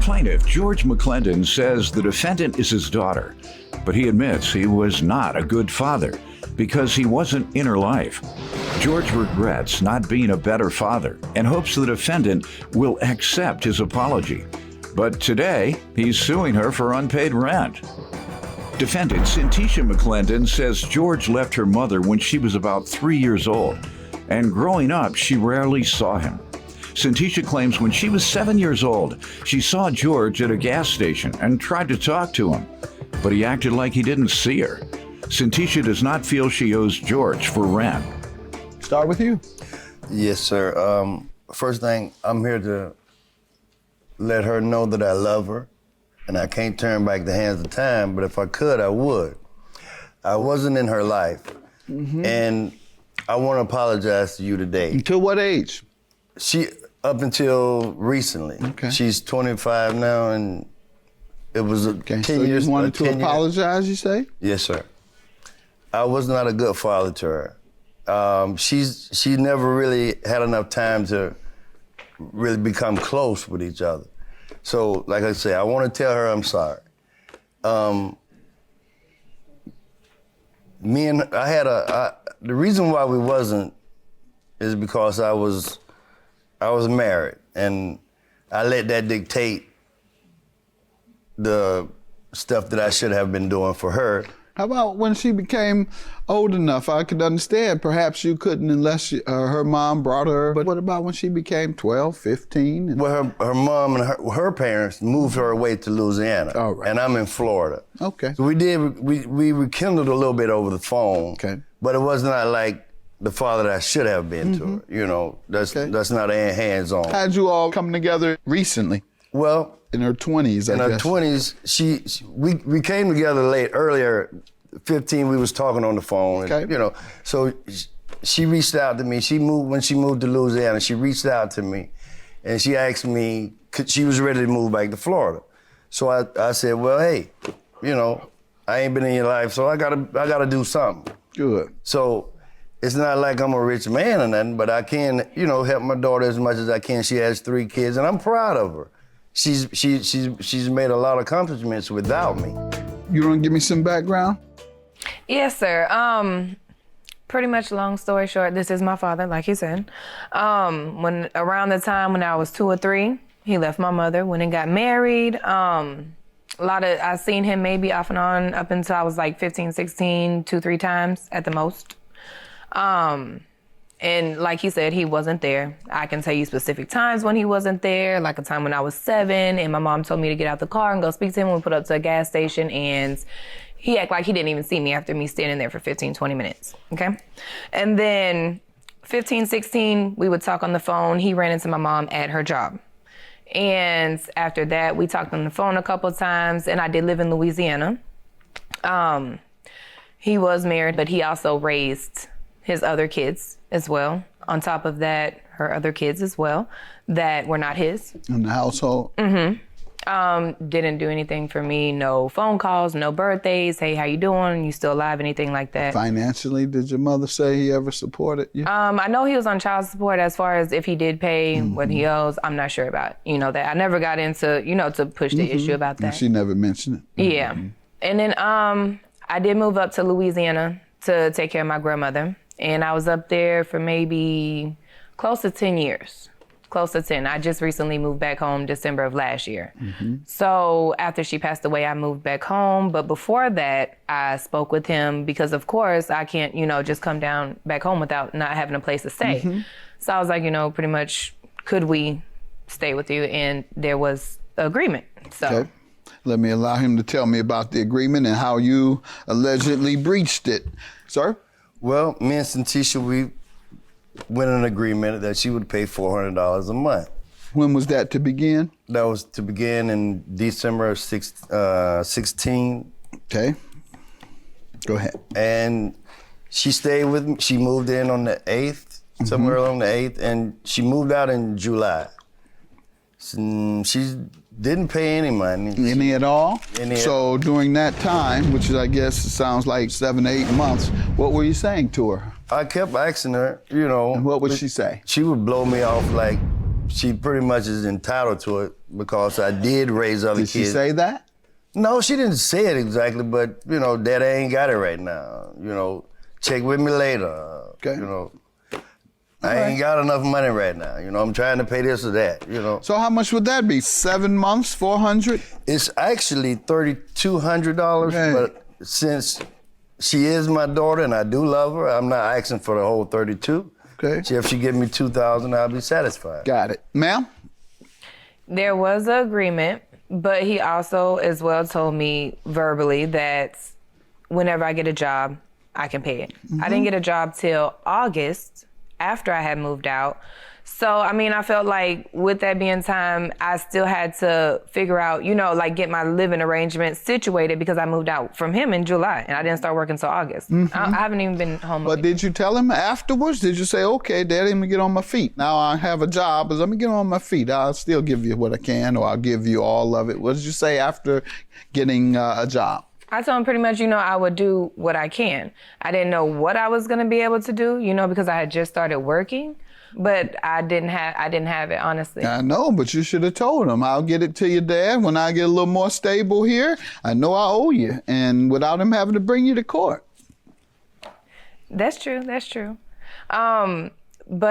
Plaintiff George McClendon says the defendant is his daughter, but he admits he was not a good father because he wasn't in her life. George regrets not being a better father and hopes the defendant will accept his apology. But today, he's suing her for unpaid rent. Defendant Cintisha McClendon says George left her mother when she was about 3 years old, and growing up, she rarely saw him. Cintisha claims when she was 7 years old, she saw George at a gas station and tried to talk to him, but he acted like he didn't see her. Cintisha does not feel she owes George for rent. Start with you. Yes, sir. First thing, I'm here to let her know that I love her, and I can't turn back the hands of time, but if I could, I would. I wasn't in her life, and I want to apologize to you today. Until what age? Up until recently. Okay. She's 25 now, and it was 10 so years. You wanted to apologize, you say? Yes, sir. I was not a good father to her. She never really had enough time to really become close with each other. So, like I say, I want to tell her I'm sorry. The reason why we wasn't is because I was married, and I let that dictate the stuff that I should have been doing for her. How about when she became old enough? I could understand perhaps you couldn't unless her mom brought her. But what about when she became 12, 15? Well, her mom and her parents moved her away to Louisiana. All right. And I'm in Florida. Okay. So we rekindled a little bit over the phone. Okay. But it was not like the father that I should have been to her. You know, that's not hands-on. How'd you all come together recently? Well, in her 20s, in her 20s, we came together earlier, 15, we was talking on the phone. Okay. And, you know, so she reached out to me. When she moved to Louisiana, she reached out to me, and she asked me, she was ready to move back to Florida. So I said, well, hey, you know, I ain't been in your life, so I gotta do something. Good. So it's not like I'm a rich man or nothing, but I can, you know, help my daughter as much as I can. She has 3 kids, and I'm proud of her. She's made a lot of accomplishments without me. You want to give me some background? Yes, sir. Pretty much long story short, this is my father, like you said. When around the time when I was 2 or 3, he left my mother, went and got married. I seen him maybe off and on up until I was like 15, 16, 2-3 times at the most. And like he said, he wasn't there. I can tell you specific times when he wasn't there, like a time when I was 7 and my mom told me to get out the car and go speak to him. We put up to a gas station and he acted like he didn't even see me after me standing there for 15, 20 minutes, okay? And then 15, 16, we would talk on the phone. He ran into my mom at her job. And after that, we talked on the phone a couple of times, and I did live in Louisiana. He was married, but he also raised his other kids as well. On top of that, her other kids as well that were not his. In the household? Didn't do anything for me. No phone calls, no birthdays. Hey, how you doing? You still alive? Anything like that. Financially, did your mother say he ever supported you? I know he was on child support. As far as if he did pay what he owes, I'm not sure about, that. I never got into, to push the issue about that. She never mentioned it? Yeah. And then I did move up to Louisiana to take care of my grandmother. And I was up there for maybe close to 10 years. Close to 10. I just recently moved back home December of last year. So after she passed away, I moved back home. But before that, I spoke with him because, of course, I can't, just come down back home without not having a place to stay. So I was like, pretty much, could we stay with you? And there was agreement. So. Okay. Let me allow him to tell me about the agreement and how you allegedly breached it. Sir? Well, me and Cintisha, we went an agreement that she would pay $400 a month. When was that to begin? That was to begin in December of 16. Okay. Go ahead. And she stayed with me. She moved in on the 8th, somewhere along the 8th, and she moved out in July. She didn't pay any money. Any at all? Any. So during that time, which is, I guess, sounds like 7 to 8 months, what were you saying to her? I kept asking her, And what would she say? She would blow me off like, she pretty much is entitled to it because I did raise other Did kids. she say that? No, she didn't say it exactly, but, you know, Daddy ain't got it right now. You know, check with me later. Okay. You know, I ain't got enough money right now. You know, I'm trying to pay this or that, you know. So how much would that be? 7 months, 400? It's actually $3,200, Right. but since she is my daughter and I do love her, I'm not asking for the whole 32. Okay. If she give me 2,000, I'll be satisfied. Got it. Ma'am? There was an agreement, but he also as well told me verbally that whenever I get a job, I can pay it. I didn't get a job till August after I had moved out. So, I mean, I felt like with that being time, I still had to figure out, you know, like get my living arrangement situated because I moved out from him in July and I didn't start working till August. I haven't even been home. But did you tell him afterwards? Did you say, okay, Daddy, let me get on my feet. Now I have a job, but let me get on my feet. I'll still give you what I can, or I'll give you all of it. What did you say after getting a job? I told him pretty much, you know, I would do what I can. I didn't know what I was going to be able to do, you know, because I had just started working. But I didn't have it, honestly. I know, but you should have told him. I'll get it to your dad when I get a little more stable here. I know I owe you, and without him having to bring you to court. That's true. That's true. But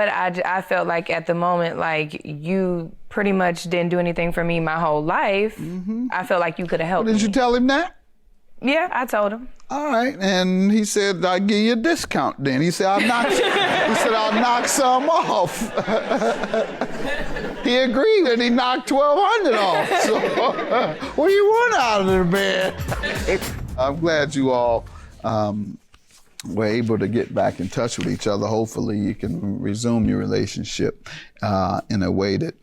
I felt like at the moment, like you pretty much didn't do anything for me my whole life. I felt like you could have helped me. Did you tell him that? Yeah, I told him. All right, and he said, I'll give you a discount then. He said, I'll knock some off. He agreed and he knocked 1,200 off. So what do you want out of the man? I'm glad you all were able to get back in touch with each other. Hopefully you can resume your relationship in a way that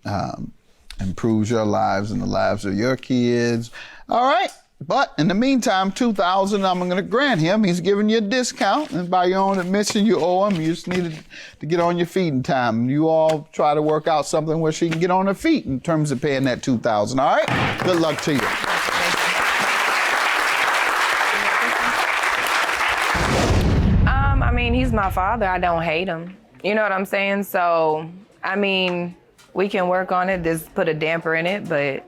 improves your lives and the lives of your kids. All right. But in the meantime, $2,000 I'm going to grant him. He's giving you a discount, and by your own admission, you owe him. You just needed to get on your feet in time. You all try to work out something where she can get on her feet in terms of paying that $2,000. All right? Good luck to you. I mean, he's my father. I don't hate him. You know what I'm saying? So, I mean, we can work on it. Just put a damper in it, but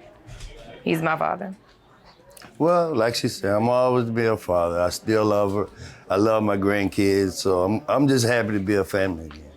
he's my father. Well, like she said, I'm always be a father. I still love her. I love my grandkids, so I'm just happy to be a family again.